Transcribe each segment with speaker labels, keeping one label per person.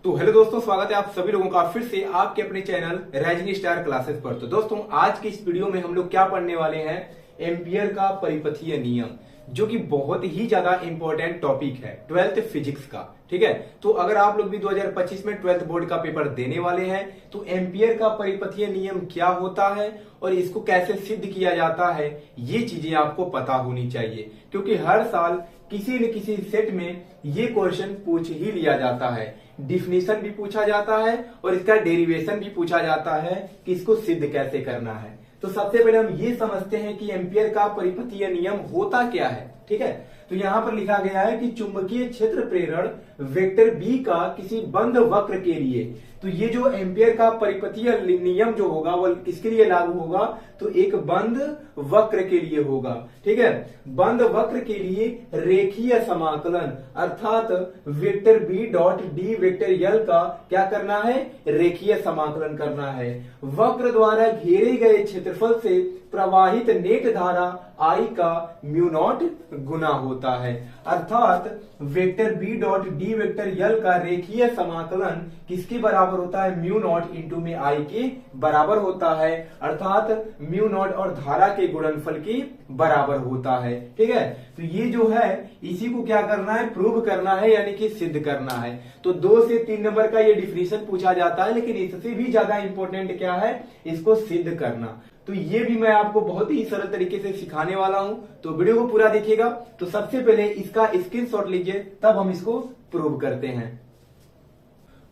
Speaker 1: तो हेलो दोस्तों, स्वागत है आप सभी लोगों का फिर से आपके अपने चैनल रजनी स्टार क्लासेस पर। तो दोस्तों, आज की इस वीडियो में हम लोग क्या पढ़ने वाले हैं, एम्पियर का परिपथीय नियम, जो कि बहुत ही ज्यादा इंपॉर्टेंट टॉपिक है 12th फिजिक्स का। ठीक है, तो अगर आप लोग भी 2025 में 12th बोर्ड का पेपर देने वाले हैं तो एम्पियर का परिपथीय नियम क्या होता है और इसको कैसे सिद्ध किया जाता है, ये चीजें आपको पता होनी चाहिए, क्योंकि हर साल किसी न किसी सेट में ये क्वेश्चन पूछ ही लिया जाता है। डिफिनीशन भी पूछा जाता है और इसका डेरिवेशन भी पूछा जाता है कि इसको सिद्ध कैसे करना है। तो सबसे पहले हम ये समझते हैं कि एम्पियर का परिपथीय नियम होता क्या है। ठीक है, तो यहां पर लिखा गया है कि चुंबकीय क्षेत्र प्रेरण वेक्टर बी का किसी बंद वक्र के लिए, तो ये जो एम्पियर का परिपथीय नियम जो होगा वो किसके लिए लागू होगा, तो एक बंद वक्र के लिए होगा। ठीक है, बंद वक्र के लिए रेखीय समाकलन अर्थात vector B dot D vector L का क्या करना है, रेखीय समाकलन करना है। वक्र द्वारा घेरे गए क्षेत्रफल से प्रवाहित नेट धारा आई का म्यू नॉट गुना होता है, अर्थात vector B dot D vector L का रेखीय समाकलन किसके बराबर होता है, म्यू नॉट इंटू में आई के बराबर होता है, अर्थात म्यू नॉट और धारा के गुणनफल के बराबर होता है। ठीक है, तो ये जो है इसी को क्या करना है, प्रूव करना है, यानी कि सिद्ध करना है। तो 2 से 3 नंबर का ये डिफिनीशन पूछा जाता है, लेकिन इससे भी ज्यादा इंपॉर्टेंट क्या है, इसको सिद्ध करना। तो ये भी मैं आपको बहुत ही सरल तरीके से सिखाने वाला हूं, तो वीडियो को पूरा देखिएगा। तो सबसे पहले इसका स्क्रीनशॉट लीजिए, तब हम इसको प्रूव करते हैं।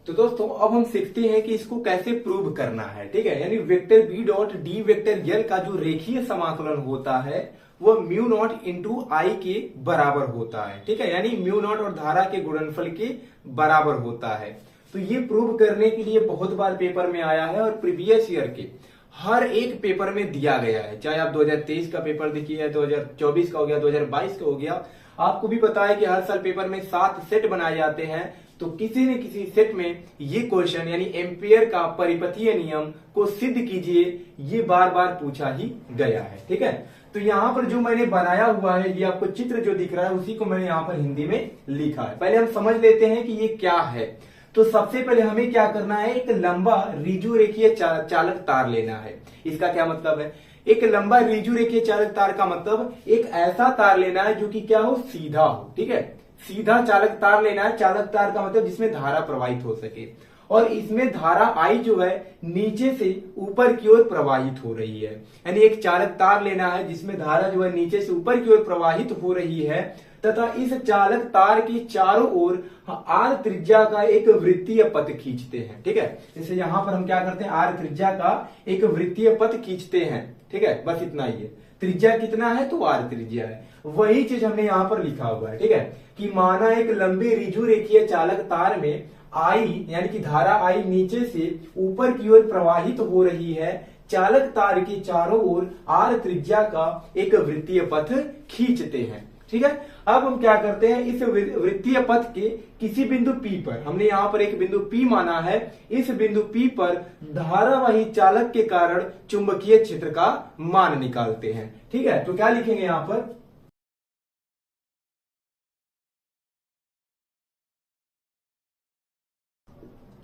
Speaker 1: तो दोस्तों, अब हम सीखते हैं कि इसको कैसे प्रूव करना है। ठीक है, यानी vector B dot D vector L का जो रेखीय समाकलन होता है वो म्यू नॉट इंटू आई के बराबर होता है। ठीक है, यानी म्यू नॉट और धारा के गुणनफल के बराबर होता है। तो ये प्रूव करने के लिए बहुत बार पेपर में आया है और प्रीवियस ईयर के हर एक पेपर में दिया गया है, चाहे आप 2023 का पेपर देखिए, 2024 का हो गया, 2022 का हो गया। आपको भी पता है कि हर साल पेपर में 7 सेट बनाए जाते हैं, तो किसी न किसी सेट में ये क्वेश्चन यानी एम्पियर का परिपथीय नियम को सिद्ध कीजिए, ये बार बार पूछा ही गया है। ठीक है, तो यहाँ पर जो मैंने बनाया हुआ है, ये आपको चित्र जो दिख रहा है उसी को मैंने यहाँ पर हिंदी में लिखा है। पहले हम समझ लेते हैं कि ये क्या है। तो सबसे पहले हमें क्या करना है, एक लंबा ऋजु रेखीय चालक तार लेना है। इसका क्या मतलब है, एक लंबा ऋजु रेखीय चालक तार का मतलब एक ऐसा तार लेना है जो कि क्या हो, सीधा हो। ठीक है, सीधा चालक तार लेना है। चालक तार का मतलब जिसमें धारा प्रवाहित हो सके, और इसमें धारा आई जो है नीचे से ऊपर की ओर प्रवाहित हो रही है। यानी एक चालक तार लेना है जिसमें धारा जो है नीचे से ऊपर की ओर प्रवाहित हो रही है, तथा इस चालक तार की चारों ओर आर त्रिज्या का एक वृत्तीय पथ खींचते हैं। ठीक है, जैसे यहां पर हम क्या करते हैं, आर त्रिज्या का एक वृत्तीय पथ खींचते हैं। ठीक है, बस इतना ही है। त्रिज्या कितना है, तो आर त्रिज्या है। वही चीज हमने यहाँ पर लिखा हुआ है। ठीक है, कि माना एक लंबे ऋजु रेखीय चालक तार में आई यानी कि धारा आई नीचे से ऊपर की ओर प्रवाहित हो रही है। चालक तार के चारों ओर आर त्रिज्या का एक वृत्तीय पथ खींचते हैं। ठीक है, अब हम क्या करते हैं, इस वृत्तीय पथ के किसी बिंदु P पर, हमने यहाँ पर एक बिंदु P माना है, इस बिंदु P पर धारावाही चालक के कारण चुंबकीय क्षेत्र का मान निकालते हैं। ठीक है, तो क्या लिखेंगे यहाँ पर,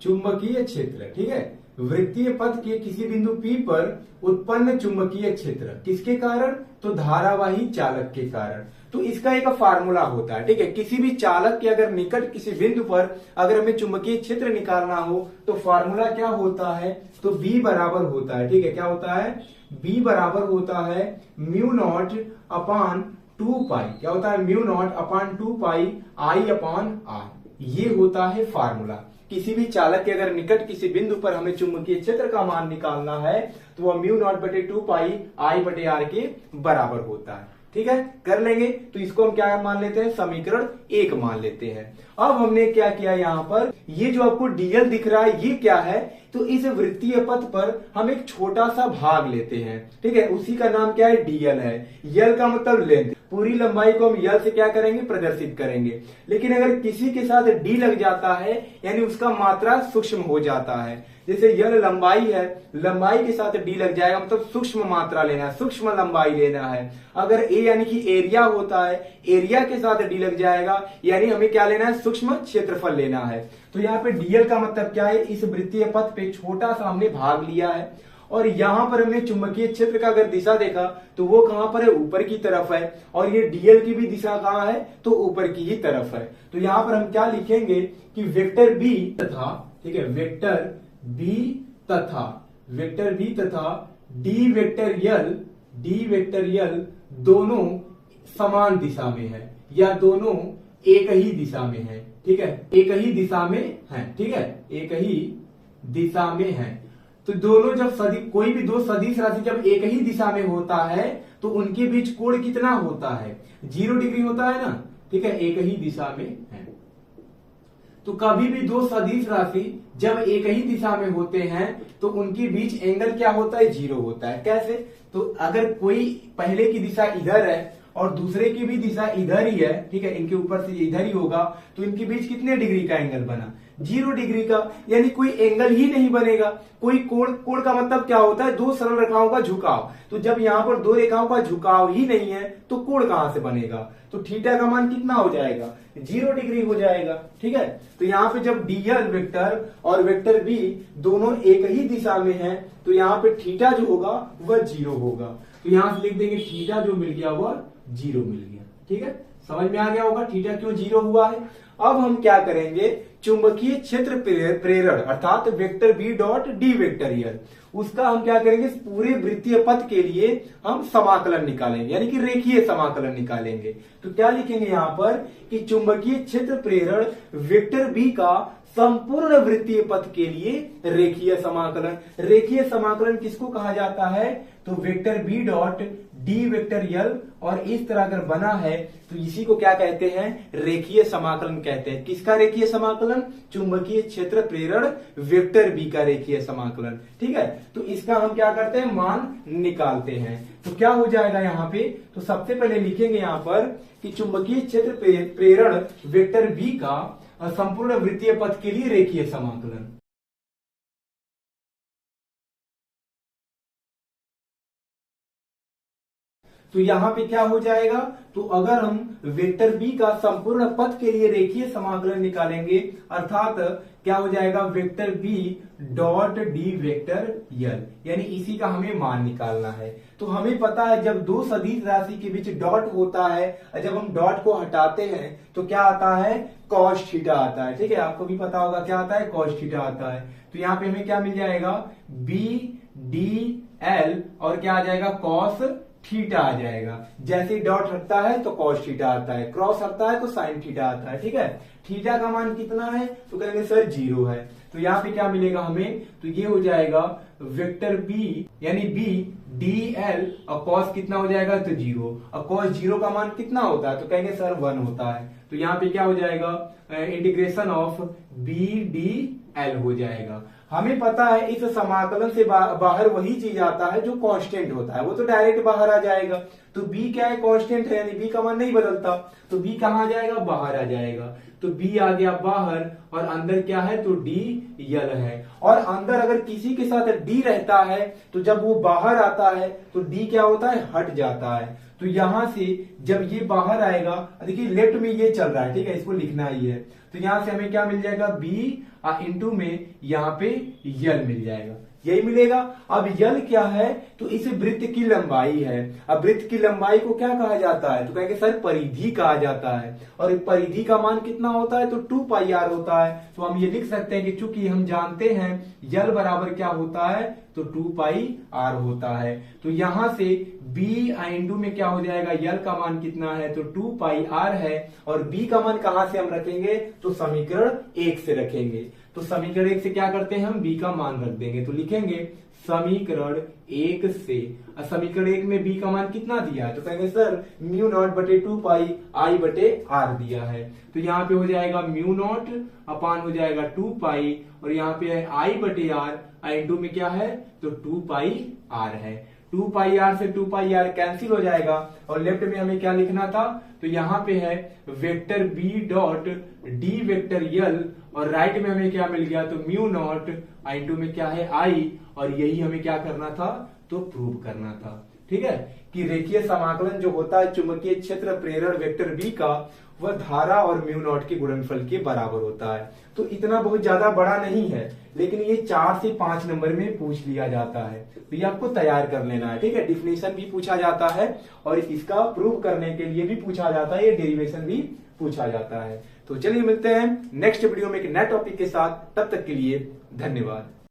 Speaker 1: चुंबकीय क्षेत्र। ठीक है, वृत्तीय पथ के किसी बिंदु P पर उत्पन्न चुंबकीय क्षेत्र किसके कारण, तो धारावाही चालक के कारण। तो इसका एक फार्मूला होता है। ठीक है, किसी भी चालक के अगर निकट किसी बिंदु पर अगर हमें चुंबकीय क्षेत्र निकालना हो तो फार्मूला क्या होता है, तो B बराबर होता है। ठीक है, क्या होता है, B बराबर होता है म्यू नॉट अपान 2 पाई, क्या होता है, mu naught upon 2 pi I upon R. ये होता है फार्मूला। किसी भी चालक के अगर निकट किसी बिंदु पर हमें चुंबकीय क्षेत्र का मान निकालना है तो वह म्यू नॉट बटे 2 पाई आई बटे आर के बराबर होता है। ठीक है, कर लेंगे। तो इसको हम क्या मान लेते हैं, समीकरण 1 मान लेते हैं। अब हमने क्या किया, यहाँ पर ये जो आपको डीएल दिख रहा है ये क्या है, तो इस वृत्तीय पथ पर हम एक छोटा सा भाग लेते हैं। ठीक है, उसी का नाम क्या है, डीएल है। यल का मतलब लेंथ, पूरी लंबाई को हम यल से क्या करेंगे, प्रदर्शित करेंगे। लेकिन अगर किसी के साथ डी लग जाता है यानी उसका मात्रा सूक्ष्म हो जाता है। जैसे यल लंबाई है, लंबाई के साथ डी लग जाएगा मतलब सूक्ष्म मात्रा लेना है, सूक्ष्म लंबाई लेना है। अगर ए यानी कि एरिया होता है, एरिया के साथ डी लग जाएगा, यानी हमें क्या लेना है, सूक्ष्म क्षेत्रफल लेना है। तो यहाँ पे डीएल का मतलब क्या है, इस वृत्तीय पथ पे छोटा सा हमने भाग लिया है और यहां पर हमने चुंबकीय क्षेत्र का अगर दिशा देखा तो वो कहां पर है, ऊपर की तरफ है, और ये डीएल की भी दिशा कहां है, तो ऊपर की ही तरफ है। तो यहां पर हम क्या लिखेंगे कि वेक्टर बी तथा, ठीक है, वेक्टर बी तथा डी वेक्टर यल दोनों समान दिशा में है, या दोनों एक ही दिशा में है, ठीक है, एक ही दिशा में है, ठीक है, एक ही दिशा में है। तो दोनों जब कोई भी दो सदिश राशि जब एक ही दिशा में होता है तो उनके बीच कोण कितना होता है, 0 डिग्री होता है ना, ठीक है, एक ही दिशा में है। तो कभी भी दो सदिश राशि जब एक ही दिशा में होते हैं तो उनके बीच एंगल क्या होता है, 0 होता है। कैसे, तो अगर कोई पहले की दिशा इधर है और दूसरे की भी दिशा इधर ही है, ठीक है, इनके ऊपर से इधर ही होगा, तो इनके बीच कितने डिग्री का एंगल बना, 0 डिग्री का, यानी कोई एंगल ही नहीं बनेगा। कोई कोण का मतलब क्या होता है, दो सरल रेखाओं का झुकाव। तो जब यहां पर दो रेखाओं का झुकाव ही नहीं है तो कोण कहां से बनेगा, तो थीटा का मान कितना हो जाएगा, 0 डिग्री हो जाएगा, ठीक है। तो यहाँ पे जब डीएल वेक्टर और वेक्टर बी दोनों एक ही दिशा में है तो यहाँ पे थीटा जो होगा वह 0 होगा। तो यहां से लिख देंगे थीटा जो मिल गया वह 0 मिल गया, ठीक है, समझ में आ गया होगा थीटा क्यों 0 हुआ है। अब हम क्या करेंगे, चुंबकीय क्षेत्र प्रेरण अर्थात vector B dot D vector L, उसका हम क्या करेंगे, पूरे वृत्तीय पथ के लिए हम समाकलन निकालेंगे, यानी कि रेखीय समाकलन निकालेंगे। तो क्या लिखेंगे यहां पर कि चुंबकीय क्षेत्र प्रेरण वेक्टर बी का संपूर्ण वृत्तीय पथ के लिए रेखीय समाकलन। रेखीय समाकलन किसको कहा जाता है, तो vector B dot D vector L, और इस तरह अगर बना है तो इसी को क्या कहते हैं, रेखीय समाकलन कहते हैं। किसका रेखीय समाकलन, चुंबकीय क्षेत्र प्रेरण वेक्टर बी का रेखीय समाकलन, ठीक है। तो इसका हम क्या करते हैं, मान निकालते हैं। तो क्या हो जाएगा यहाँ पे, तो सबसे पहले लिखेंगे यहाँ पर कि चुंबकीय क्षेत्र प्रेरण वेक्टर बी का संपूर्ण वृत्तीय पथ के लिए रेखीय समाकलन। तो यहां पे क्या हो जाएगा, तो अगर हम वेक्टर बी का संपूर्ण पथ के लिए रेखीय समाकलन निकालेंगे, अर्थात क्या हो जाएगा, vector B dot D vector L, यानी इसी का हमें मान निकालना है। तो हमें पता है जब दो सदिश राशि के बीच डॉट होता है, जब हम डॉट को हटाते हैं तो क्या आता है, कॉस थीटा आता है, ठीक है, आपको भी पता होगा क्या आता है, कॉस थीटा आता है। तो यहाँ पे हमें क्या मिल जाएगा, बी डी एल और क्या आ जाएगा, कॉस थीटा आ जाएगा। जैसे डॉट हटता है तो कॉस थीटा आता है, क्रॉस हटता है तो साइन थीटा आता है, ठीक है। थीटा का मान कितना है, तो कहेंगे सर 0 है। तो यहाँ पे क्या मिलेगा हमें, तो ये हो जाएगा वेक्टर बी यानी बी डी एल और कॉस कितना हो जाएगा, तो 0, और कॉस 0 का मान कितना होता है, तो कहेंगे सर 1 होता है। तो यहाँ पे क्या हो जाएगा, integration of B D L हो जाएगा। हमें पता है इस समाकलन से बाहर वही चीज आता है जो कांस्टेंट होता है, वो तो डायरेक्ट बाहर आ जाएगा। तो b क्या है, कांस्टेंट है, यानी b का मान नहीं बदलता, तो b कहाँ आ जाएगा, बाहर आ जाएगा। तो b आ गया बाहर और अंदर क्या है, तो d यल है। और अंदर अगर किसी के साथ d रहता है तो जब वो बाहर आता है तो d क्या होता है, हट जाता है। तो यहां से जब ये बाहर आएगा, देखिए लेफ्ट में ये चल रहा है, ठीक है, इसको लिखना ही है। तो यहां से हमें क्या मिल जाएगा, b इंटू में यहाँ पे यल मिल जाएगा, यही मिलेगा। अब यल क्या है, तो इस वृत्त की लंबाई है। अब वृत्त की लंबाई को क्या कहा जाता है, तो कहेंगे सर परिधि कहा जाता है। और परिधि का मान कितना होता है, तो 2 पाई आर होता है। तो हम ये लिख सकते हैं कि चूंकि हम जानते हैं यल बराबर क्या होता है, तो 2 पाई आर होता है। तो यहां से b इंटू में क्या हो जाएगा, यल का मान कितना है, तो 2 पाई आर है। और b का मान कहां से हम रखेंगे, तो समीकरण 1 से रखेंगे। तो समीकरण 1 से क्या करते हैं, हम b का मान रख देंगे। तो लिखेंगे समीकरण 1 से, समीकरण 1 में b का मान कितना दिया है, तो कहेंगे सर म्यू नॉट बटे 2 पाई आई बटे आर दिया है। तो यहाँ पे हो जाएगा म्यू नॉट अपान हो जाएगा 2 पाई, और यहाँ पे है आई बटे आर, इंटू में क्या है, तो 2 पाई आर है। 2 पाई आर से 2 पाई आर कैंसिल हो जाएगा, और लेफ्ट में हमें क्या लिखना था, तो यहाँ पे है vector B dot D vector L, और राइट में हमें क्या मिल गया, तो म्यू नॉट इंटू में क्या है आई, और यही हमें क्या करना था, तो प्रूव करना था। ठीक है, कि रेखीय समाकलन जो होता है चुंबकीय क्षेत्र प्रेरण वेक्टर v का, वह धारा और म्यू नॉट के गुणनफल के बराबर होता है। तो इतना बहुत ज्यादा बड़ा नहीं है, लेकिन ये 4 से 5 नंबर में पूछ लिया जाता है, तो ये आपको तैयार कर लेना है। ठीक है, डिफिनेशन भी पूछा जाता है और इसका प्रूव करने के लिए भी पूछा जाता है, ये डेरिवेशन भी पूछा जाता है। तो चलिए मिलते हैं नेक्स्ट वीडियो में एक नए टॉपिक के साथ, तब तक के लिए धन्यवाद।